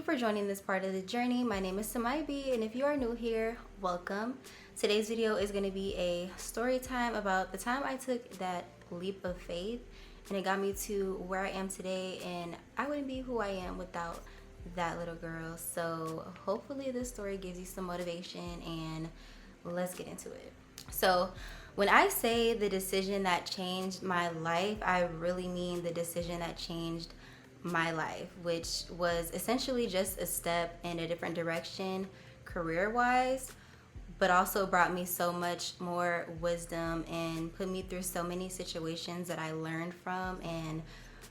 you for joining this part of the journey. My name is Samai B, and if you are new here, welcome. Today's video is going to be a story time about the time I took that leap of faith, and it got me to where I am today, and I wouldn't be who I am without that little girl. So hopefully this story gives you some motivation, and let's get into it. So when I say the decision that changed my life, I really mean the decision that changed my life, which was essentially just a step in a different direction career-wise, but also brought me so much more wisdom and put me through so many situations that I learned from and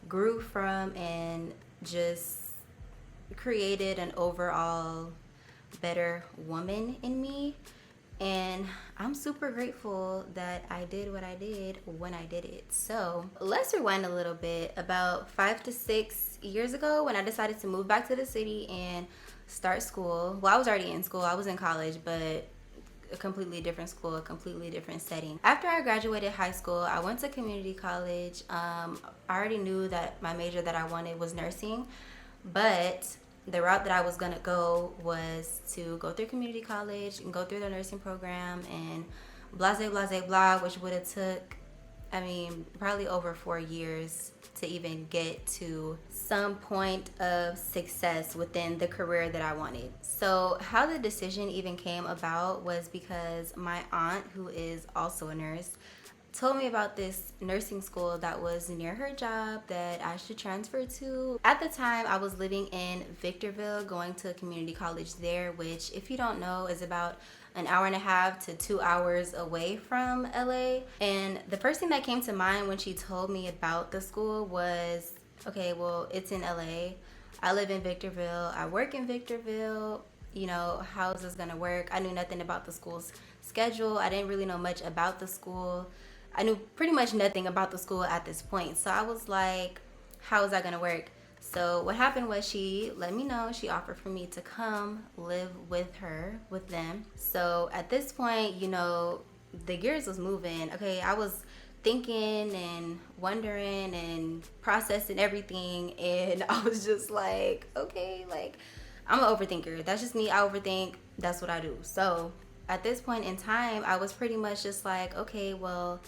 grew from, and just created an overall better woman in me. And I'm super grateful that I did what I did when I did it. So let's rewind a little bit. About 5 to 6 years ago, when I decided to move back to the city and start school. Well, I was already in school. I was in college, but a completely different school, a completely different setting. After I graduated high school, I went to community college. I already knew that my major that I wanted was nursing, but the route that I was gonna go was to go through community college and go through the nursing program and blah, which would have took, probably over 4 years to even get to some point of success within the career that I wanted. So how the decision even came about was because my aunt, who is also a nurse, told me about this nursing school that was near her job that I should transfer to. At the time, I was living in Victorville, going to a community college there, which, if you don't know, is about an hour and a half to 2 hours away from LA. And the first thing that came to mind when she told me about the school was, okay, well, it's in LA. I live in Victorville. I work in Victorville. You know, how is this gonna work? I knew nothing about the school's schedule. I didn't really know much about the school. I knew pretty much nothing about the school at this point. So I was like, how is that gonna work? So what happened was she let me know, she offered for me to come live with her, with them. So at this point, you know, the gears was moving. Okay, I was thinking and wondering and processing everything, and I was just like, okay, like, I'm an overthinker. That's just me. I overthink. That's what I do. So at this point in time, I was pretty much just like, okay, well,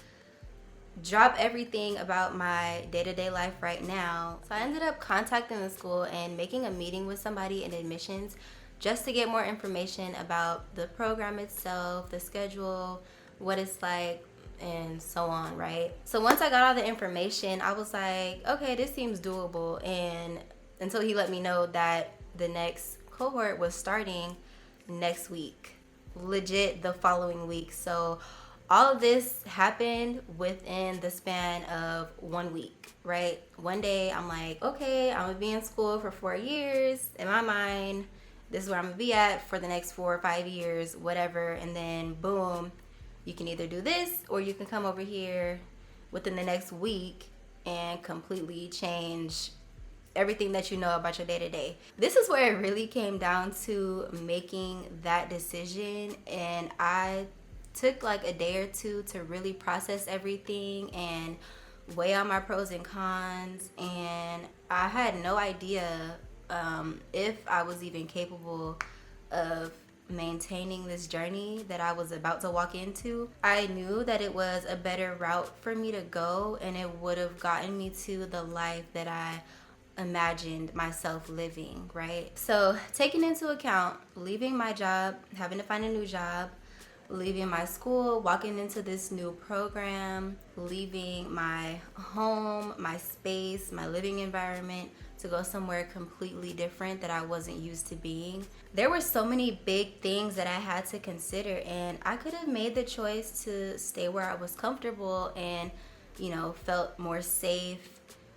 drop everything about my day-to-day life right now. So I ended up contacting the school and making a meeting with somebody in admissions just to get more information about the program itself, the schedule, what it's like, and so on, right? So once I got all the information, I was like, okay, this seems doable. And until he let me know that the next cohort was starting next week, legit the following week. So all of this happened within the span of 1 week, right? One day I'm like, okay, I'm gonna be in school for 4 years. In my mind, this is where I'm gonna be at for the next 4 or 5 years, whatever. And then boom, you can either do this or you can come over here within the next week and completely change everything that you know about your day-to-day. This is where it really came down to making that decision, and I took like a day or two to really process everything and weigh out my pros and cons. And I had no idea if I was even capable of maintaining this journey that I was about to walk into. I knew that it was a better route for me to go, and it would have gotten me to the life that I imagined myself living, right? So taking into account leaving my job, having to find a new job, leaving my school, walking into this new program, leaving my home, my space, my living environment to go somewhere completely different that I wasn't used to being. There were so many big things that I had to consider, and I could have made the choice to stay where I was comfortable and, you know, felt more safe.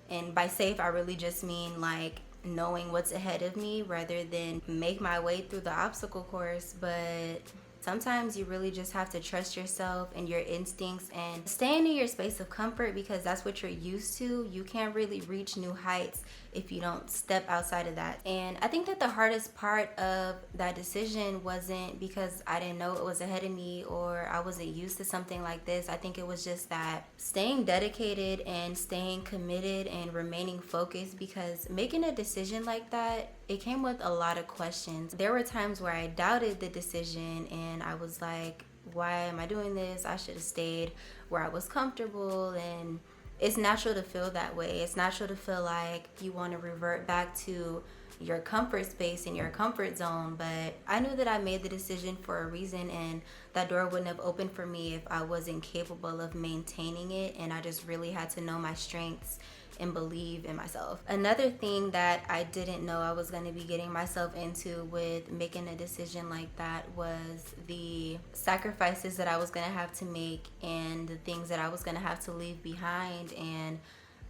And by safe, I really just mean like knowing what's ahead of me rather than make my way through the obstacle course. But sometimes you really just have to trust yourself and your instincts and stay in your space of comfort, because that's what you're used to. You can't really reach new heights if you don't step outside of that. And I think that the hardest part of that decision wasn't because I didn't know it was ahead of me or I wasn't used to something like this. I think it was just that staying dedicated and staying committed and remaining focused, because making a decision like that, it came with a lot of questions. There were times where I doubted the decision and I was like, why am I doing this? I should have stayed where I was comfortable. And it's natural to feel that way. It's natural to feel like you want to revert back to your comfort space and your comfort zone. But I knew that I made the decision for a reason, and that door wouldn't have opened for me if I wasn't capable of maintaining it. And I just really had to know my strengths and believe in myself. Another thing that I didn't know I was going to be getting myself into with making a decision like that was the sacrifices that I was going to have to make and the things that I was going to have to leave behind, and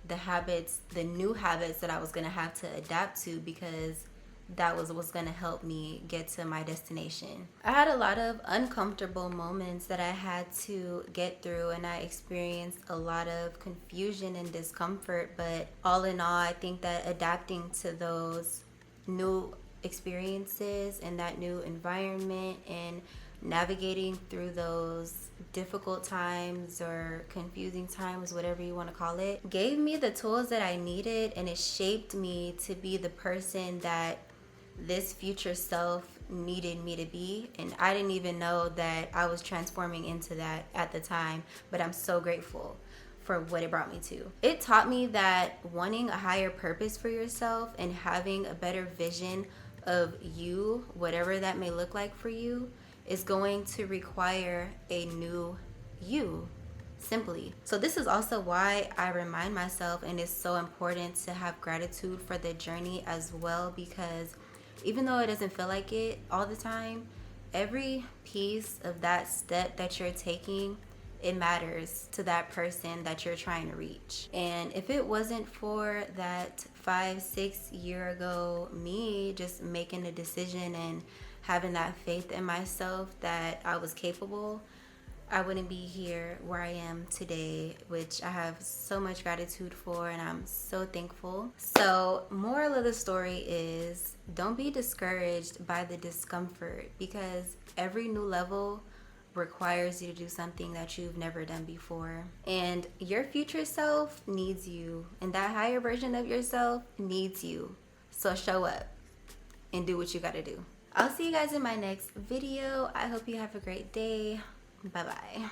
the new habits that I was going to have to adapt to, because that was what's going to help me get to my destination. I had a lot of uncomfortable moments that I had to get through, and I experienced a lot of confusion and discomfort. But all in all, I think that adapting to those new experiences and that new environment and navigating through those difficult times or confusing times, whatever you want to call it, gave me the tools that I needed, and it shaped me to be the person that this future self needed me to be. And I didn't even know that I was transforming into that at the time, but I'm so grateful for what it brought me to. It taught me that wanting a higher purpose for yourself and having a better vision of you, whatever that may look like for you, is going to require a new you, simply. So this is also why I remind myself, and it's so important to have gratitude for the journey as well, because even though it doesn't feel like it all the time, every piece of that step that you're taking, it matters to that person that you're trying to reach. And if it wasn't for that 5-6 year ago me just making a decision and having that faith in myself that I was capable, I wouldn't be here where I am today, which I have so much gratitude for, and I'm so thankful. So, moral of the story is, don't be discouraged by the discomfort, because every new level requires you to do something that you've never done before. And your future self needs you, and that higher version of yourself needs you. So show up and do what you gotta do. I'll see you guys in my next video. I hope you have a great day. Bye-bye.